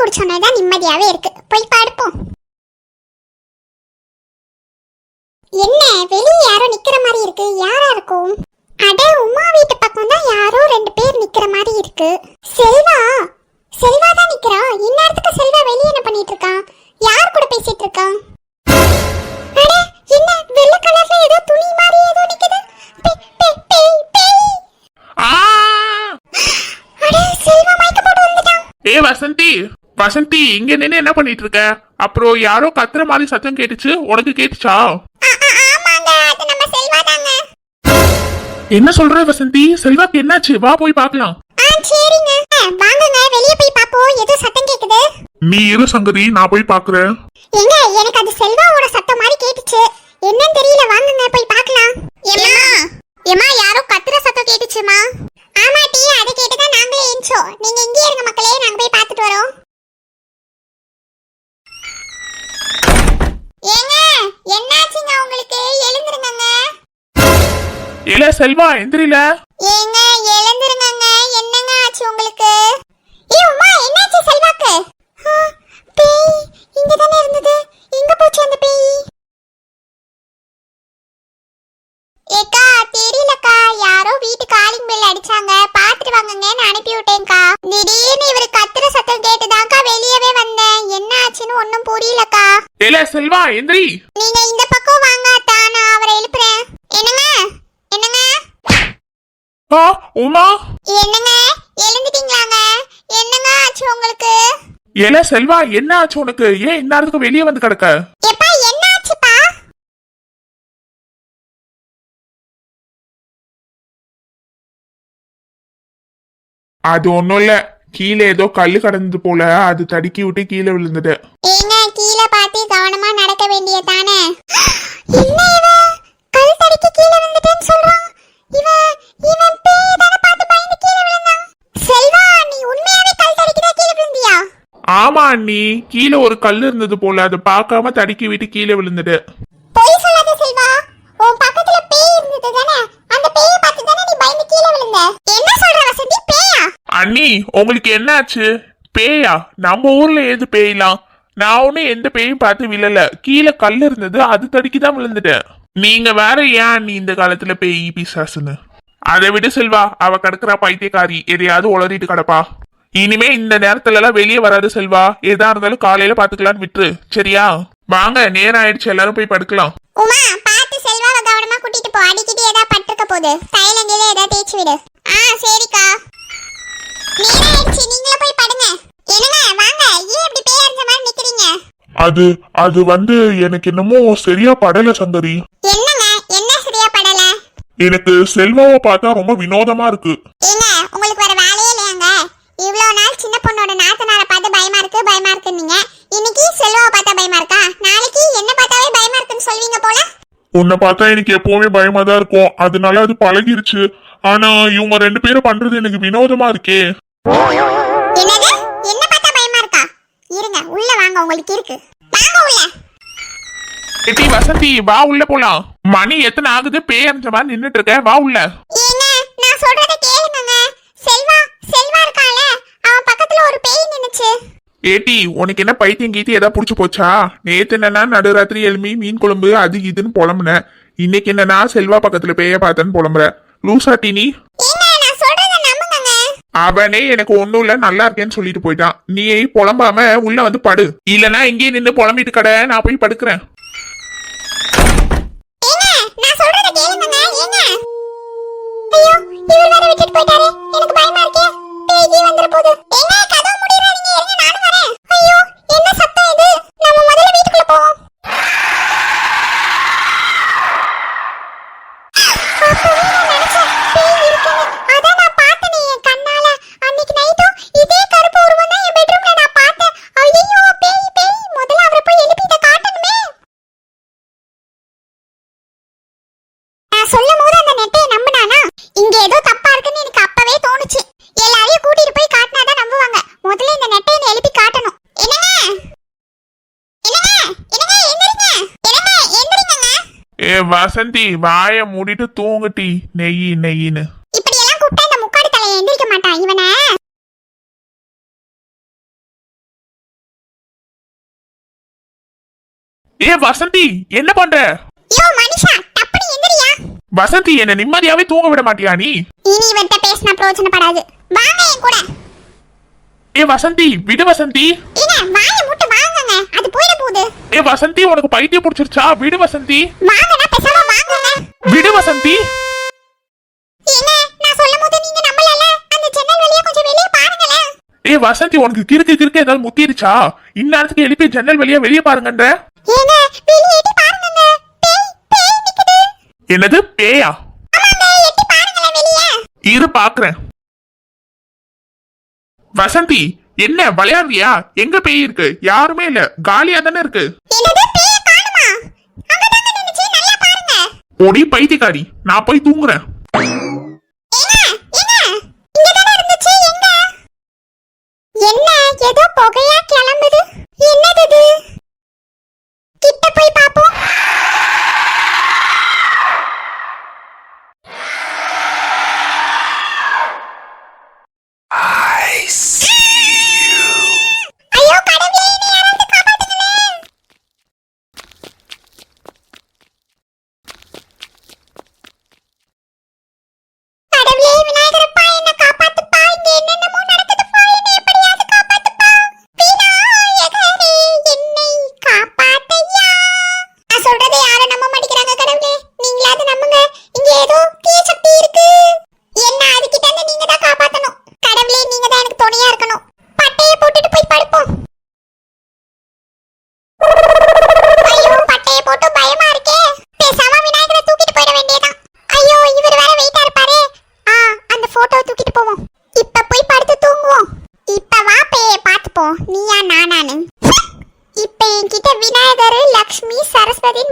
குடிச்சோன்னதான் நிம்மதியாவே இருக்கு. போய் படுப்போம். என்ன வெளியே யாரோ நிக்கிற மாதிரி இருக்கு? யாரா இருக்கும்? அட உமா வீட்டு பக்கம் தான் யாரோ 2 பேர் நிக்கிற மாதிரி இருக்கு. செல்வா செல்வா தான் நிக்கிறா. இந்நேரத்துக்கு செல்வா வெளியே என்ன பண்ணிட்டு இருக்கா? யார் கூட பேசிட்டு இருக்கா? அட என்ன வெள்ளை கலர்ல ஏதோ துணி மாதிரி ஏதோ நிக்குது. அட செல்வா மயக்க போட்டு வந்துட்டான். ஏ வசந்தி, வசந்தி இங்க நின்னு என்ன பண்ணிட்டு இருக்க? அப்புறம் யாரோ கத்துற மாதிரி சத்தம் கேட்டுச்சு, உனக்கு கேட்டுச்சா? என்ன சொல்ற வசந்தி? செல்வாக்கு என்னாச்சு? வா போய் பார்க்கலாம். சரிங்க வாங்குங்க, வெளிய போய் பாப்போம். ஏதோ சத்தம் கேக்குது. நீ இரு சங்கதி, நான் போய் பாக்குறேன். ஏங்க எனக்கு அது செல்வாவோட சத்தம் மாதிரி கேட்டுச்சு. என்னன்னு தெரியல, வாங்குங்க போய் பார்க்கலாம். ஏமா ஏமா யாரோ கத்துற சத்தம் கேட்டுச்சுமா. ஆமா டி, அத கேட்டு தான் நாங்களே ஏஞ்சோம். நீங்க இங்கே இருங்க மக்களே, நாங்க போய் பார்த்துட்டு வரோம். ஏங்க என்னாச்சுங்க உங்களுக்கு? எழுந்திருங்கங்க. இல்ல செல்வா எந்திரில. ஏங்க எழுந்திருங்கங்க. என்னங்க ஆச்சு உங்களுக்கு? ஏ உமா என்னாச்சு செல்வாக்கு? பேய் இங்க தானே இருந்தது. எங்க போச்சு அந்த பேய்? ஏக்கா தெரியலக்கா, யாரோ வீட்டு காலிங் பெல் அடிச்சாங்க, பாத்துட்டு வாங்கங்கன்னு அனுப்பி விட்டேன்க்கா. திடீர்னு இவரு கத்துற சத்தம் கேட்டுதான்க்கா வெளியவே வந்தேன். என்ன ஆச்சுன்னு ஒன்னும் புரியலக்கா. இல்ல செல்வா எந்திரி. நீங்க இந்த பக்கம் வாங்க அத்தா, நான் அவரை எழுப்புறேன். என்னங்க என்னங்க? உமா என்னங்க எழுந்துட்டீங்களாங்க? என்னங்க ஆச்சு உங்களுக்கு? ஏல செல்வா என்ன ஆச்சு உனக்கு? ஏன் இந்நேரத்துக்கு வெளியே வந்து கிடக்க? எப்பா என்ன ஆச்சுப்பா? அது ஒண்ணும் இல்ல, கீழே ஏதோ கல்லு கடந்தது போல, அது தடுக்கி விட்டு கீழே விழுந்துட்டு. ஏங்க கீழே பார்த்து கவனமா நடக்க வேண்டியதானே? என்ன இவ கல் தடுக்கி கீழே விழுந்துட்டேன்னு சொல்றான். இவன் பேய் தான பார்த்து பயந்து கீழே விழுந்தான். செல்வா நீ உண்மையாவே கல் தடுக்கி தான் கீழே விழுந்தியா? ஆமா அண்ணி, கீழே ஒரு கல் இருந்தது போல, அதை பார்க்காம தடுக்கி விட்டு கீழே விழுந்துட்டு. பொய் சொல்லாத செல்வா, உன் பக்கத்துல பேய் இருந்தது தானே? அந்த பேயை பார்த்து தானே நீ பயந்து கீழே விழுந்த. என்ன சொல்ற வசந்தி? பேயா? அண்ணி உங்களுக்கு என்ன ஆச்சு? பேயா? நம்ம ஊர்ல ஏது பேயலாம்? நான் ஒன்னும் எந்த பேயும் பார்த்து விழல, கீழே கல் இருந்தது, அது தடுக்கி தான் விழுந்துட்டேன். நீங்க வேற ஏன் அண்ணி இந்த காலத்துல பேய் பிசாசுன்னு? அதை விட செல்வா, அவ கிடக்குறா பைத்தியக்காரி, எதையாவது உளறிட்டு கிடப்பா. இனிமே இந்த நேரத்துல எல்லாம் வெளியே வராது செல்வா. எதா இருந்தாலும் காலையில பாத்துக்கலான்னு விட்டுரு, சரியா? வாங்க, நேரம் ஆயிடுச்சு, எல்லாரும் போய் படுக்கலாம். உமா பாத்து செல்வாவை கவனமா கூட்டிட்டு போ. அடிக்கிட்டு ஏதா பட்டிருக்க போகுது, தைலங்கில ஏதா தேய்ச்சி விடு. சரிக்கா. நேரம் ஆயிடுச்சு, நீங்களே போய் படுங்க. என்னங்க வாங்க, ஏன் இப்படி பேய் அறிஞ்ச மாதிரி நிக்கிறீங்க? அது வந்து எனக்கு என்னமோ சரியா படல சங்கரி. என்னங்க என்ன சரியா படல? எனக்கு செல்வாவை பார்த்தா ரொம்ப வினோதமா இருக்கு. ஏங்க உங்களுக்கு வேற வேலையே இல்லையாங்க? இவ்வளவு நாள் சின்ன பொண்ணோட நாத்தனாரை பார்த்து பயமா இருக்கு நீங்க, இன்னைக்கு செல்வாவை பார்த்தா பயமா இருக்கா? நாளைக்கு என்ன பார்த்தாவே பயமா இருக்குன்னு சொல்வீங்க போல. உன்னை பார்த்தா எனக்கு எப்பவுமே பயமா தான் இருக்கும், அதனால அது பழகிருச்சு. ஆனா இவங்க 2 பேரும் பண்றது எனக்கு வினோதமா இருக்கே. என்னது? என்ன பார்த்தா பயமா இருக்கா? இருங்க உள்ள வாங்க, உங்களுக்கு இருக்கு. வாங்க உள்ள. ஏடி வசந்தி வா உள்ள போலாம். மணி எத்தனை ஆகுது? பேய் அறிஞ்ச மாதிரி நின்னுட்டு இருக்க, வா உள்ள. ஏங்க நான் சொல்றத கேளுங்க. செல்வா இருக்கால, அவன் பக்கத்துல ஒரு பேய் நின்னுச்சு. ஏடி உனக்கு என்ன பைத்தியம் கீத்தி ஏதாவது புடிச்சு போச்சா? நேத்து என்னன்னா நடுராத்திரி எழுமி மீன் குழம்பு அது இதுன்னு புலம்புன, இன்னைக்கு என்னன்னா செல்வா பக்கத்துல பேய பார்த்தேன்னு புலம்புற. லூசாட்டி நீ? அவனே எனக்கு ஒண்ணும் இல்ல நல்லா இருக்கேன்னு சொல்லிட்டு போயிட்டான். நீ புலம்பாம உள்ள வந்து படு, இல்லனா இங்கே நின்னு புலம்பிட்டு கடை, நான் போய் படுக்கிறேன். வசந்தி வாய மூடிட்டு தூங்குட்டி, நெய்யின்னு. இப்படி எல்லாம் கூப்பிட்டா இந்த முக்காடு தலையை எந்திரிக்க மாட்டான் இவனை. ஏ வசந்தி, என்ன பண்ற? யோ மனுஷா, டப்புனு எந்திரியா. வசந்தி, என்ன நிம்மதியாவே தூங்க விட மாட்டியா நீ? இனி இவன்ட்ட பேசினா பிரயோஜனப்படாது. வாங்க என் கூட. ஏ வசந்தி, விடு வசந்தி. ஏங்க வாயை மூட்டு வாங்குங்க, அது போயிட போகுது. ஏ வசந்தி, உனக்கு பைத்தியம் பிடிச்சிருச்சா? விடு வசந்தி. வாங்கனா பேசாம வாங்குங்க. விடு வசந்தி. ஏங்க நான் சொல்லும்போது நீங்க நம்பலல, அந்த ஜன்னல் வழியா கொஞ்சம் வெளிய பாருங்களே. ஏ வசந்தி, உனக்கு கிறுக்கு ஏதாவது முத்திருச்சா? இந்நேரத்துக்கு எழுப்பி ஜன்னல் வழியா வெளியே பாருங்கன்ற. ஏங்க வெளிய எட்டி பாருங்க, பேய் நிக்குது. என்னது பேயா? ஆமாங்க, எட்டி பாருங்களே வெளிய. இரு பாக்குறேன். வசந்தி, என்ன விளையாடுறியா? எங்க பேய் இருக்கு? யாருமே இல்ல, காலியா தானே இருக்கு. என்னது பேய் காணுமா? அங்கதாங்க நின்னுச்சு, நல்லா பாருங்க. ஓடி பைத்தியக்காரி, நான் போய் தூங்குறேன். ஏங்க இங்க தானே இருந்துச்சு, எங்க? என்ன ஏதோ புகையா கிளம்புது, என்னது இது? கிட்ட போய் பாப்போம். ஐயோ கடவுளே, என்னை யாராவது காப்பாத்துங்களேன். கடவுளே, விநாயகரப்பா, என்னை காப்பாத்துப்பா. இங்க என்னென்னமோ நடக்குதுப்பா, என்னை எப்படியாவது காப்பாத்துப்பா. விநாயகரே, என்னை காப்பாத்தையா. நான் சொல்றதை யாரும் நம்ப மாட்டேங்கிறாங்க கடவுளே, நீங்களாவது நம்புங்க. இங்க ஏதோ தீய சக்தி இருக்கு. என்ன அதுகிட்ட இருந்து நீங்க தான் காப்பாத்தணும். கடவுளே, நீங்க தான் எனக்கு துணையா இருக்கணும். பட்டைய போட்டுட்டு போய் படுப்போம். ஐயோ, பட்டைய போட்டு பயமா இருக்கே. பேசாம விநாயகரை தூக்கிட்டு போயிட வேண்டியதான். ஐயோ, இவர் வேற வெயிட்டா இருப்பாரே. அந்த போட்டோவை தூக்கிட்டு போவோம். இப்ப போய் படுத்து தூங்குவோம். இப்ப வா பேயை பாத்துப்போம், நீயா நானானு. இப்ப என்கிட்ட விநாயகர், லக்ஷ்மி, சரஸ்வதி